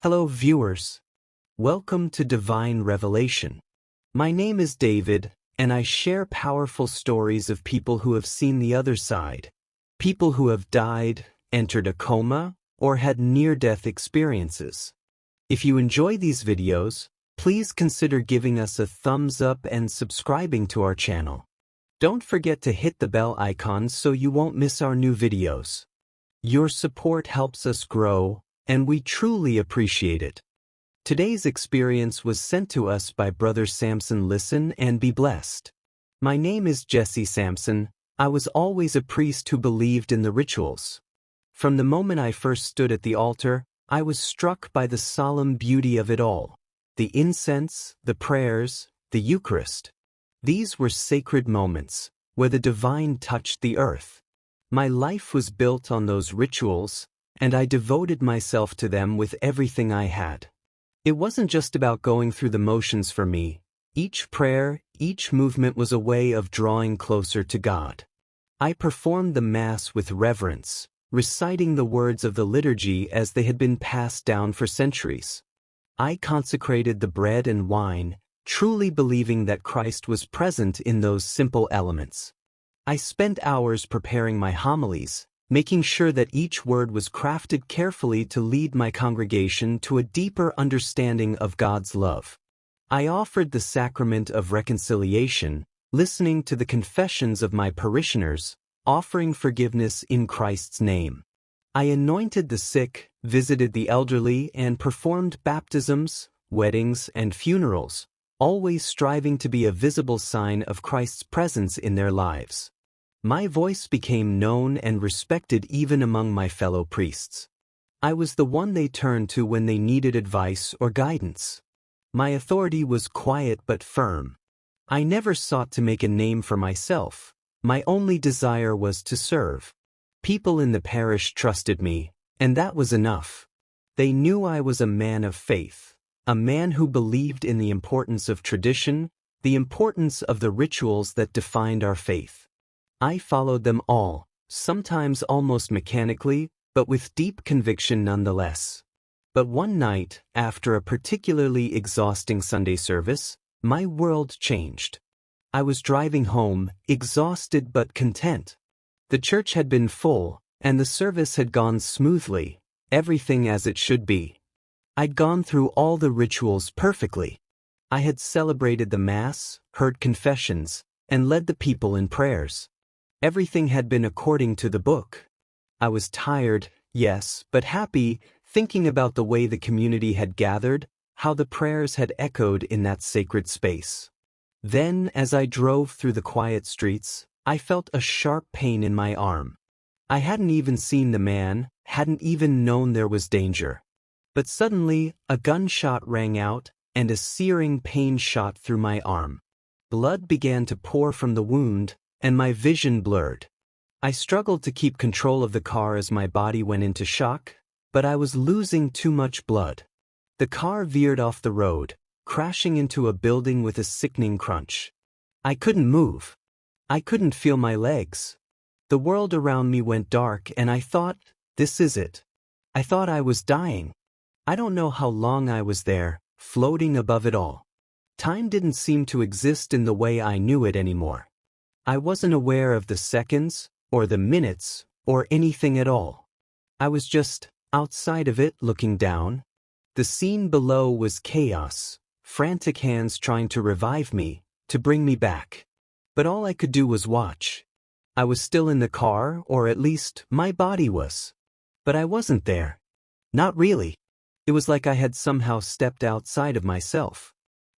Hello viewers. Welcome to Divine Revelation. My name is David, and I share powerful stories of people who have seen the other side. People who have died, entered a coma, or had near-death experiences. If you enjoy these videos, please consider giving us a thumbs up and subscribing to our channel. Don't forget to hit the bell icon so you won't miss our new videos. Your support helps us grow, and we truly appreciate it. Today's experience was sent to us by Brother Samson. Listen and be blessed. My name is Jesse Samson. I was always a priest who believed in the rituals. From the moment I first stood at the altar, I was struck by the solemn beauty of it all. The incense, the prayers, the Eucharist. These were sacred moments, where the divine touched the earth. My life was built on those rituals, and I devoted myself to them with everything I had. It wasn't just about going through the motions for me. Each prayer, each movement was a way of drawing closer to God. I performed the Mass with reverence, reciting the words of the liturgy as they had been passed down for centuries. I consecrated the bread and wine, truly believing that Christ was present in those simple elements. I spent hours preparing my homilies, making sure that each word was crafted carefully to lead my congregation to a deeper understanding of God's love. I offered the sacrament of reconciliation, listening to the confessions of my parishioners, offering forgiveness in Christ's name. I anointed the sick, visited the elderly, and performed baptisms, weddings, and funerals, always striving to be a visible sign of Christ's presence in their lives. My voice became known and respected even among my fellow priests. I was the one they turned to when they needed advice or guidance. My authority was quiet but firm. I never sought to make a name for myself. My only desire was to serve. People in the parish trusted me, and that was enough. They knew I was a man of faith, a man who believed in the importance of tradition, the importance of the rituals that defined our faith. I followed them all, sometimes almost mechanically, but with deep conviction nonetheless. But one night, after a particularly exhausting Sunday service, my world changed. I was driving home, exhausted but content. The church had been full, and the service had gone smoothly, everything as it should be. I'd gone through all the rituals perfectly. I had celebrated the Mass, heard confessions, and led the people in prayers. Everything had been according to the book. I was tired, yes, but happy, thinking about the way the community had gathered, how the prayers had echoed in that sacred space. Then, as I drove through the quiet streets, I felt a sharp pain in my arm. I hadn't even seen the man, hadn't even known there was danger. But suddenly, a gunshot rang out, and a searing pain shot through my arm. Blood began to pour from the wound, and my vision blurred. I struggled to keep control of the car as my body went into shock, but I was losing too much blood. The car veered off the road, crashing into a building with a sickening crunch. I couldn't move. I couldn't feel my legs. The world around me went dark, and I thought, this is it. I thought I was dying. I don't know how long I was there, floating above it all. Time didn't seem to exist in the way I knew it anymore. I wasn't aware of the seconds, or the minutes, or anything at all. I was just outside of it, looking down. The scene below was chaos, frantic hands trying to revive me, to bring me back. But all I could do was watch. I was still in the car, or at least my body was. But I wasn't there. Not really. It was like I had somehow stepped outside of myself.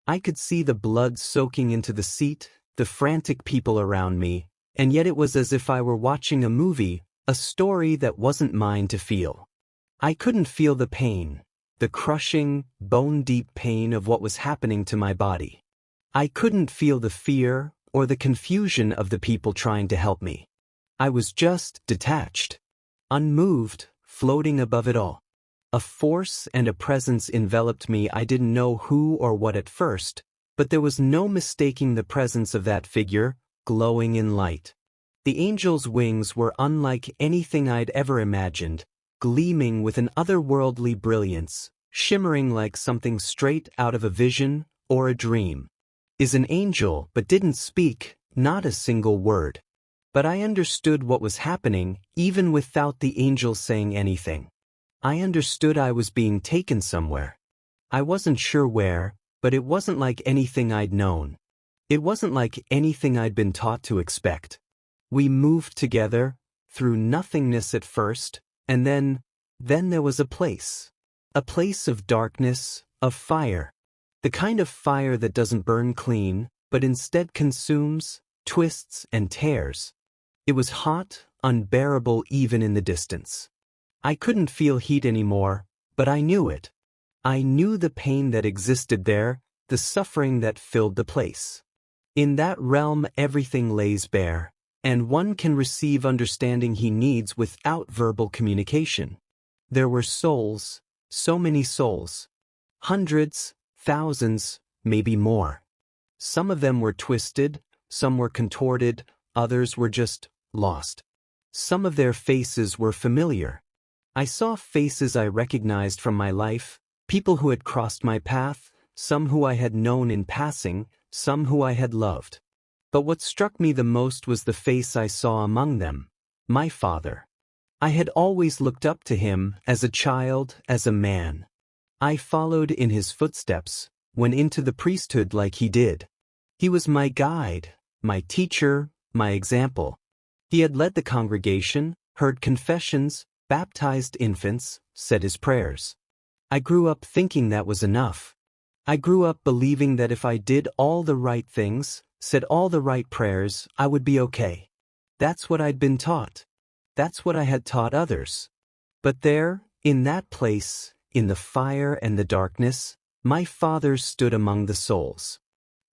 I could see the blood soaking into the seat, the frantic people around me, and yet it was as if I were watching a movie, a story that wasn't mine to feel. I couldn't feel the pain, the crushing, bone-deep pain of what was happening to my body. I couldn't feel the fear or the confusion of the people trying to help me. I was just detached, unmoved, floating above it all. A force and a presence enveloped me. I didn't know who or what at first, but there was no mistaking the presence of that figure, glowing in light. The angel's wings were unlike anything I'd ever imagined, gleaming with an otherworldly brilliance, shimmering like something straight out of a vision or a dream. Is an angel but didn't speak, not a single word. But I understood what was happening even without the angel saying anything. I understood I was being taken somewhere. I wasn't sure where, but it wasn't like anything I'd known. It wasn't like anything I'd been taught to expect. We moved together, through nothingness at first, and then there was a place. A place of darkness, of fire. The kind of fire that doesn't burn clean, but instead consumes, twists, and tears. It was hot, unbearable even in the distance. I couldn't feel heat anymore, but I knew it. I knew the pain that existed there, the suffering that filled the place. In that realm everything lays bare, and one can receive understanding he needs without verbal communication. There were souls, so many souls. Hundreds, thousands, maybe more. Some of them were twisted, some were contorted, others were just lost. Some of their faces were familiar. I saw faces I recognized from my life, people who had crossed my path, some who I had known in passing, some who I had loved. But what struck me the most was the face I saw among them, my father. I had always looked up to him as a child, as a man. I followed in his footsteps, went into the priesthood like he did. He was my guide, my teacher, my example. He had led the congregation, heard confessions, baptized infants, said his prayers. I grew up thinking that was enough. I grew up believing that if I did all the right things, said all the right prayers, I would be okay. That's what I'd been taught. That's what I had taught others. But there, in that place, in the fire and the darkness, my father stood among the souls.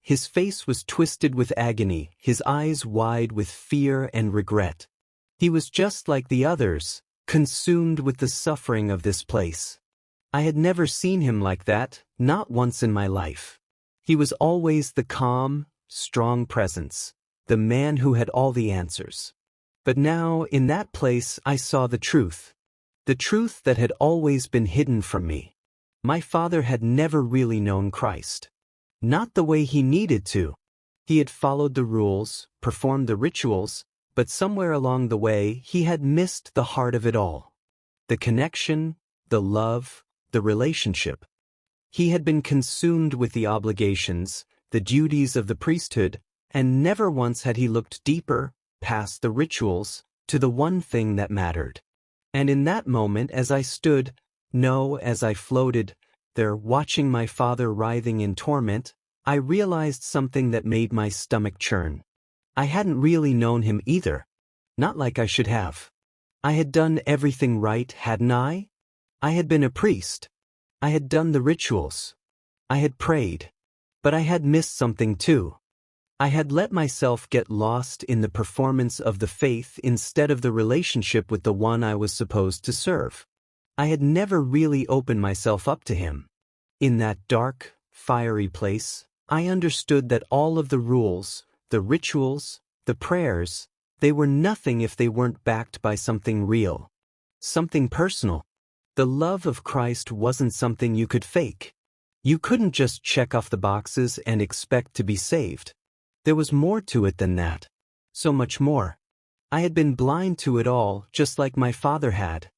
His face was twisted with agony, his eyes wide with fear and regret. He was just like the others, consumed with the suffering of this place. I had never seen him like that, not once in my life. He was always the calm, strong presence, the man who had all the answers. But now, in that place, I saw the truth that had always been hidden from me. My father had never really known Christ. Not the way he needed to. He had followed the rules, performed the rituals, but somewhere along the way he had missed the heart of it all. The connection, the love, the relationship. He had been consumed with the obligations, the duties of the priesthood, and never once had he looked deeper, past the rituals, to the one thing that mattered. And in that moment, as I stood, as I floated, there watching my father writhing in torment, I realized something that made my stomach churn. I hadn't really known him either. Not like I should have. I had done everything right, hadn't I? I had been a priest. I had done the rituals. I had prayed. But I had missed something too. I had let myself get lost in the performance of the faith instead of the relationship with the one I was supposed to serve. I had never really opened myself up to him. In that dark, fiery place, I understood that all of the rules, the rituals, the prayers, they were nothing if they weren't backed by something real. Something personal. The love of Christ wasn't something you could fake. You couldn't just check off the boxes and expect to be saved. There was more to it than that. So much more. I had been blind to it all, just like my father had.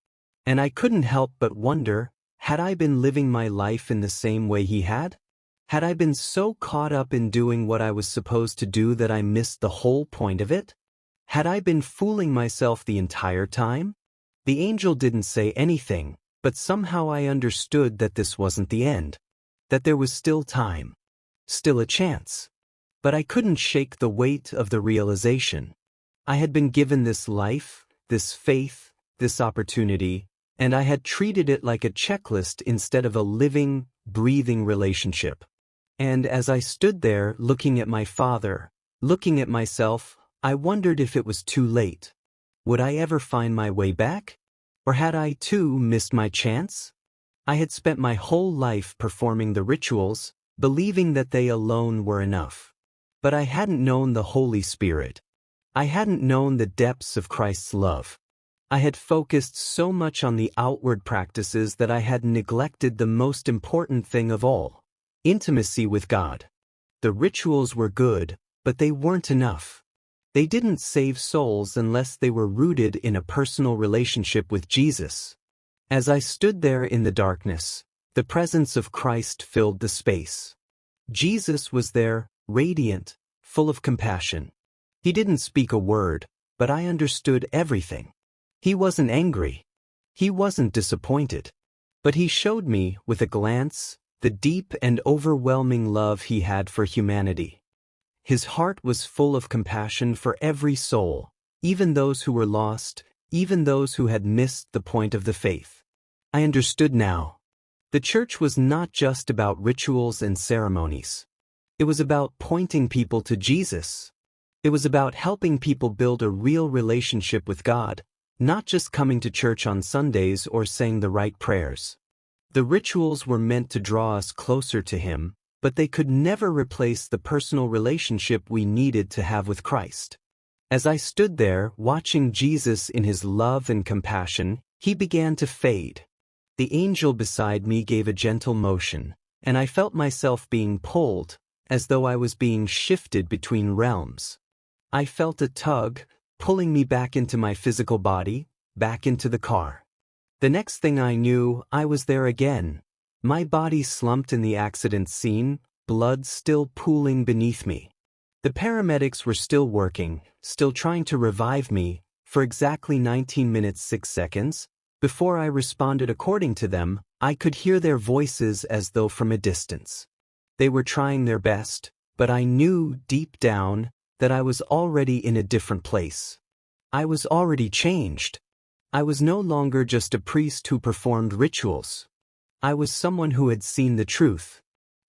And I couldn't help but wonder, had I been living my life in the same way he had? Had I been so caught up in doing what I was supposed to do that I missed the whole point of it? Had I been fooling myself the entire time? The angel didn't say anything, but somehow I understood that this wasn't the end. That there was still time. Still a chance. But I couldn't shake the weight of the realization. I had been given this life, this faith, this opportunity, and I had treated it like a checklist instead of a living, breathing relationship. And as I stood there looking at my father, looking at myself, I wondered if it was too late. Would I ever find my way back? Or had I too missed my chance? I had spent my whole life performing the rituals, believing that they alone were enough. But I hadn't known the Holy Spirit. I hadn't known the depths of Christ's love. I had focused so much on the outward practices that I had neglected the most important thing of all: intimacy with God. The rituals were good, but they weren't enough. They didn't save souls unless they were rooted in a personal relationship with Jesus. As I stood there in the darkness, the presence of Christ filled the space. Jesus was there, radiant, full of compassion. He didn't speak a word, but I understood everything. He wasn't angry. He wasn't disappointed. But he showed me, with a glance, the deep and overwhelming love he had for humanity. His heart was full of compassion for every soul, even those who were lost, even those who had missed the point of the faith. I understood now. The church was not just about rituals and ceremonies. It was about pointing people to Jesus. It was about helping people build a real relationship with God, not just coming to church on Sundays or saying the right prayers. The rituals were meant to draw us closer to Him, but they could never replace the personal relationship we needed to have with Christ. As I stood there, watching Jesus in His love and compassion, He began to fade. The angel beside me gave a gentle motion, and I felt myself being pulled, as though I was being shifted between realms. I felt a tug, pulling me back into my physical body, back into the car. The next thing I knew, I was there again. My body slumped in the accident scene, blood still pooling beneath me. The paramedics were still working, still trying to revive me, for exactly 19 minutes 6 seconds. Before I responded according to them, I could hear their voices as though from a distance. They were trying their best, but I knew deep down that I was already in a different place. I was already changed. I was no longer just a priest who performed rituals. I was someone who had seen the truth.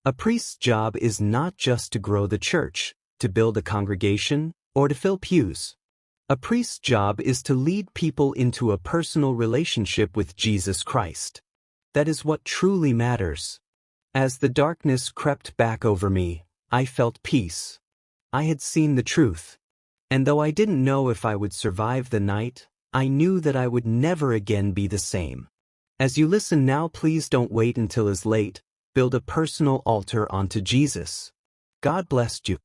A priest's job is not just to grow the church, to build a congregation, or to fill pews. A priest's job is to lead people into a personal relationship with Jesus Christ. That is what truly matters. As the darkness crept back over me, I felt peace. I had seen the truth. And though I didn't know if I would survive the night, I knew that I would never again be the same. As you listen now, please don't wait until it's late. Build a personal altar onto Jesus. God bless you.